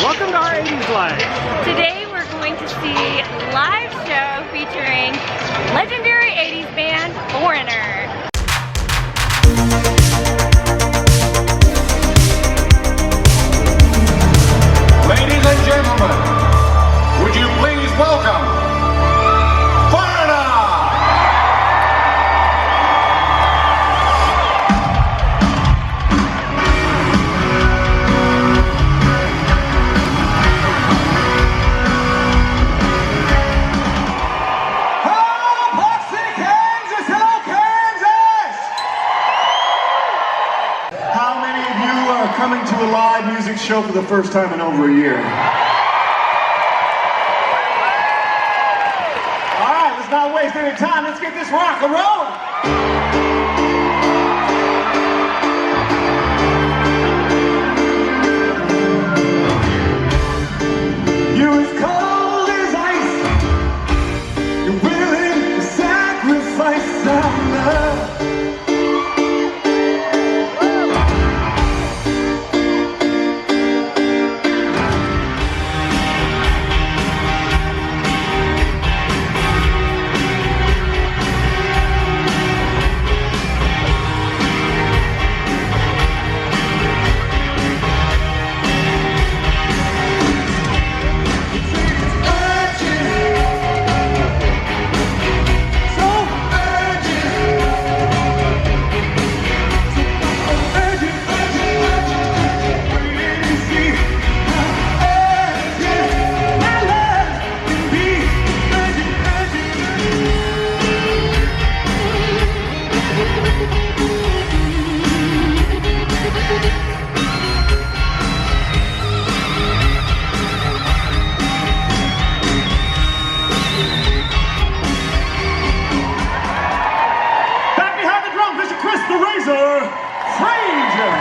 Welcome to our 80s life. Today we're going to see a live show featuring legendary 80s band Foreigner. Ladies and gentlemen, would you please welcome Foreigner! Coming to a live music show for the first time in over a year. All right, let's not waste any time. Let's get this rock and rolling. You're as cold as ice. You're willing to sacrifice our love. FRAZIER!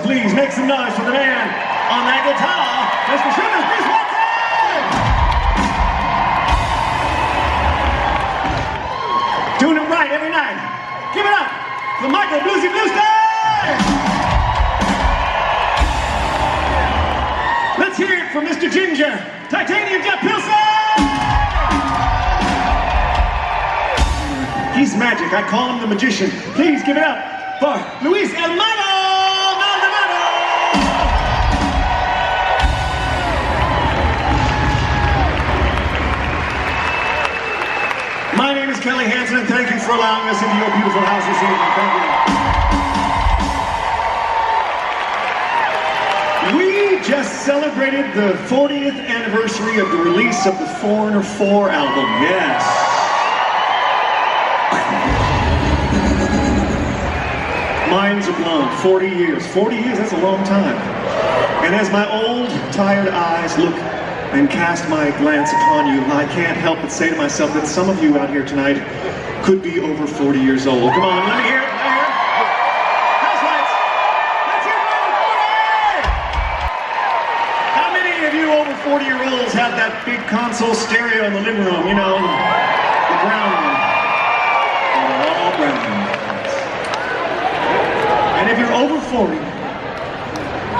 Please make some noise for the man on that guitar, Mr. Sugar, please welcome! Doing it right every night. Give it up for Michael BLUESTEIN! Let's hear it from Mr. Ginger, Titanium Jet PILSON! He's magic. I call him the magician. Please give it up for Luis Hermano Maldonado. My name is Kelly HANSEN, and thank you for allowing us into your beautiful house this evening. Thank you. We just celebrated the 40th anniversary of the release of the Foreigner 4 album. Yes. Minds are blown. 40 years. 40 years, that's a long time. And as my old, tired eyes look and cast my glance upon you, I can't help but say to myself that some of you out here tonight could be over 40 years old. Come on, let me hear it. Let me hear it. House lights. Let's hear it over 40. How many of you over 40-year-olds have that big console stereo in the living room, you know, the brown one? All brown. And if you're over 40,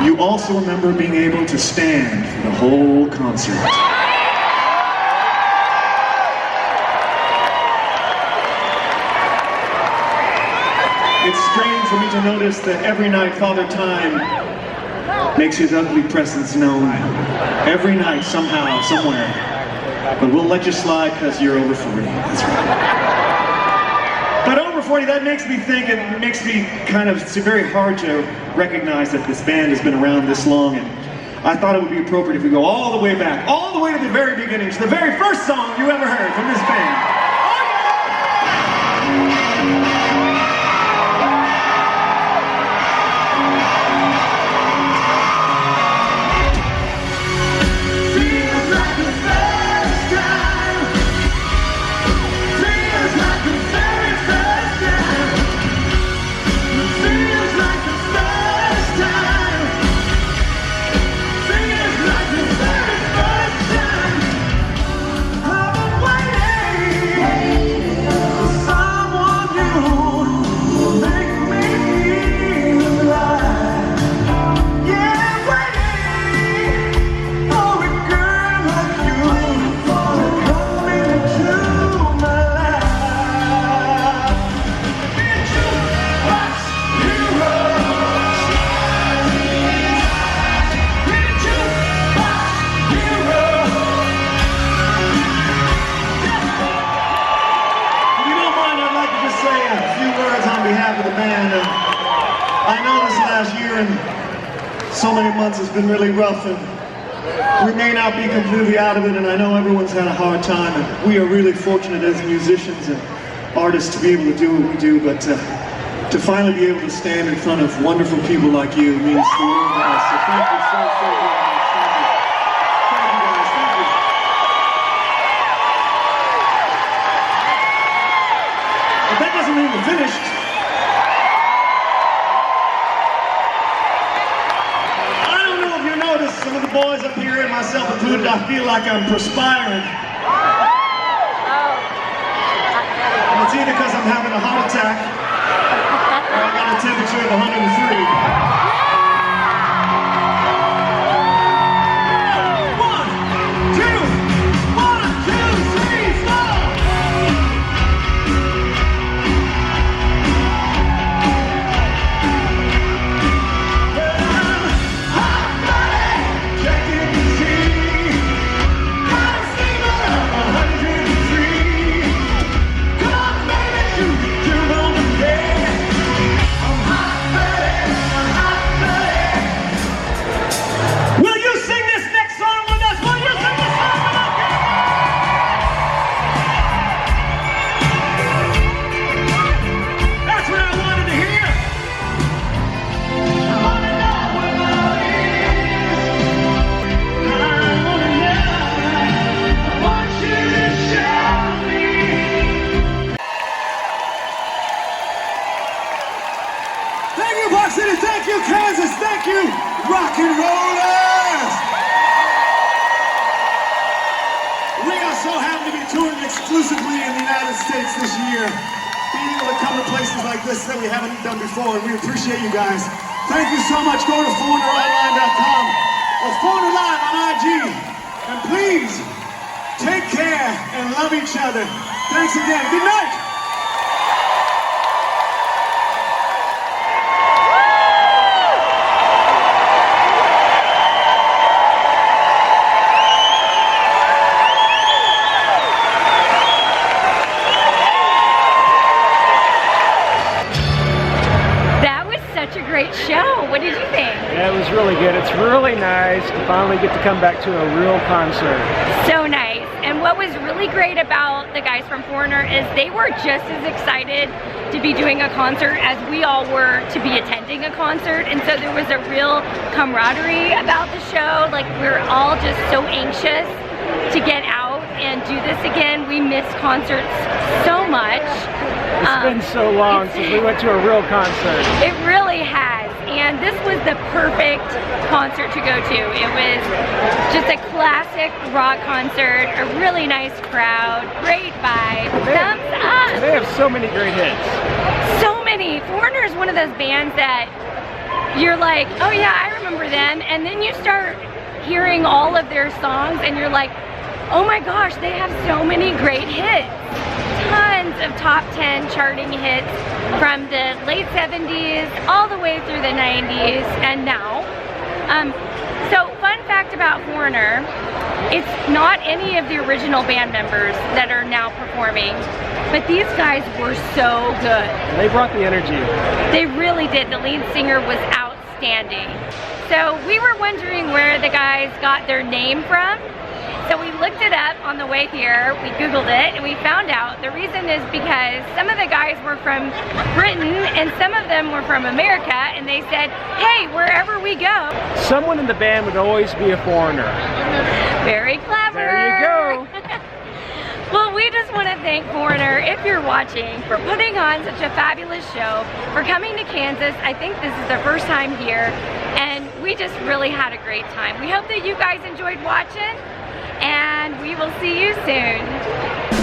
you also remember being able to stand for the whole concert. It's strange for me to notice that every night Father Time makes his ugly presence known. Every night, somehow, somewhere. But we'll let you slide because you're over 40. That's right. But over 40, that makes me think, and it makes me kind of, it's very hard to recognize that this band has been around this long, and I thought it would be appropriate if we go all the way back, all the way to the very beginning, to the very first song you ever heard from this band. I've been waiting time, so many months has been really rough, and we may not be completely out of it, and I know everyone's had a hard time, and we are really fortunate as musicians and artists to be able to do what we do, but to finally be able to stand in front of wonderful people like you means the world to us. So thank you so very much. Thank you. Thank you guys. Thank you. But that doesn't mean we're finished. I don't know if you noticed, some of the boys up here, and myself included, I feel like I'm perspiring. And it's either because I'm having a heart attack, or I got a temperature of 103. Thank you, Kansas. Thank you, rock and rollers. We are so happy to be touring exclusively in the United States this year. Being able to come to places like this that we haven't done before, and we appreciate you guys. Thank you so much. Go to foreigneronline.com or Foreigner Live on IG. And please, take care and love each other. Thanks again. Good night. Great show. What did you think? Yeah, it was really good. It's really nice to finally get to come back to a real concert. So nice. And what was really great about the guys from Foreigner is they were just as excited to be doing a concert as we all were to be attending a concert. And so there was a real camaraderie about the show. Like, we're all just so anxious to get out and do this again. We miss concerts so much. It's been so long since we went to a real concert. It really has, and this was the perfect concert to go to. It was just a classic rock concert, a really nice crowd, great vibe, thumbs up. They have so many great hits. So many. Foreigner is one of those bands that you're like, oh yeah, I remember them, and then you start hearing all of their songs and you're like, oh my gosh, they have so many great hits. Tons of top 10 charting hits from the late 70s all the way through the 90s and now. So fun fact about Foreigner, it's not any of the original band members that are now performing, but these guys were so good. They brought the energy. They really did. The lead singer was outstanding. So we were wondering where the guys got their name from. So we looked it up on the way here, we Googled it, and we found out the reason is because some of the guys were from Britain and some of them were from America, and they said, hey, wherever we go. Someone in the band would always be a foreigner. Very clever. There you go. Well, we just want to thank Foreigner, if you're watching, for putting on such a fabulous show, for coming to Kansas. I think this is their first time here, and we just really had a great time. We hope that you guys enjoyed watching, and we will see you soon.